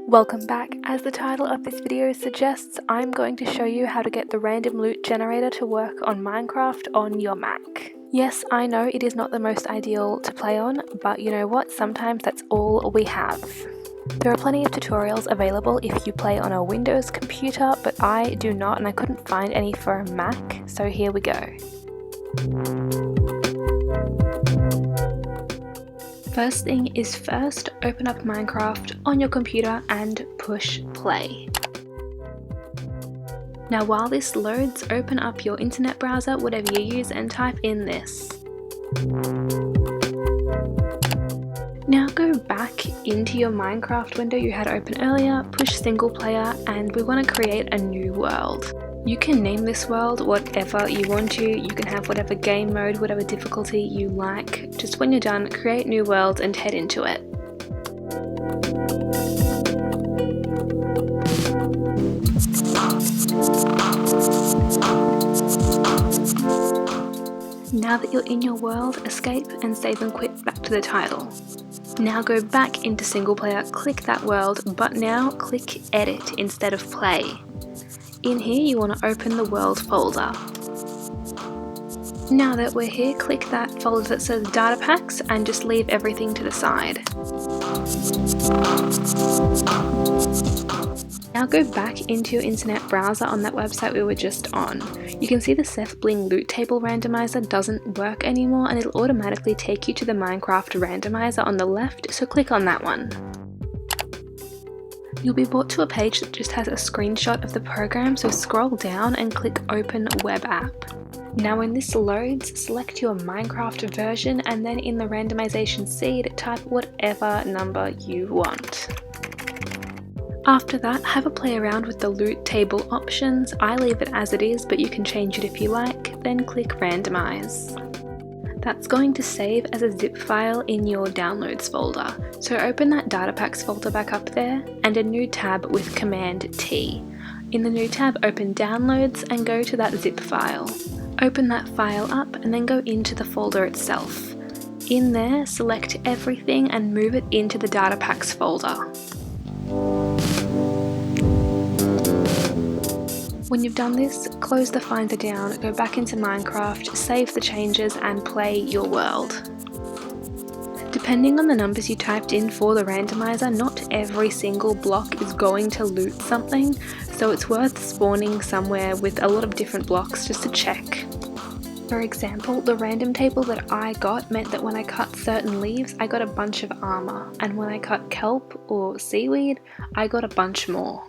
Welcome back. As the title of this video suggests, I'm going to show you how to get the random loot generator to work on Minecraft on your Mac. Yes, I know it is not the most ideal to play on, but you know what? Sometimes that's all we have. There are plenty of tutorials available if you play on a Windows computer, but I do not, and I couldn't find any for a Mac, so here we go. First thing is first, open up Minecraft on your computer and push play. Now while this loads, open up your internet browser, whatever you use, and type in this. Now go back into your Minecraft window you had open earlier, push single player, and we want to create a new world. You can name this world whatever you want to, you can have whatever game mode, whatever difficulty you like. Just when you're done, create new worlds and head into it. Now that you're in your world, escape and save and quit back to the title. Now go back into single player, click that world, but now click edit instead of play. In here you want to open the world folder. Now that we're here, click that folder that says data packs and just leave everything to the side. Now go back into your internet browser on that website we were just on. You can see the Seth Bling loot table randomizer doesn't work anymore, and it'll automatically take you to the Minecraft randomizer on the left, so click on that one. You'll be brought to a page that just has a screenshot of the program, so scroll down and click Open Web App. Now when this loads, select your Minecraft version and then in the randomization seed, type whatever number you want. After that, have a play around with the loot table options. I leave it as it is, but you can change it if you like, then click Randomize. That's going to save as a zip file in your Downloads folder. So open that Data Packs folder back up there and a new tab with Command T. In the new tab, open Downloads and go to that zip file. Open that file up and then go into the folder itself. In there, select everything and move it into the Data Packs folder. When you've done this, close the Finder down, go back into Minecraft, save the changes and play your world. Depending on the numbers you typed in for the randomizer, not every single block is going to loot something, so it's worth spawning somewhere with a lot of different blocks just to check. For example, the random table that I got meant that when I cut certain leaves, I got a bunch of armor, and when I cut kelp or seaweed, I got a bunch more.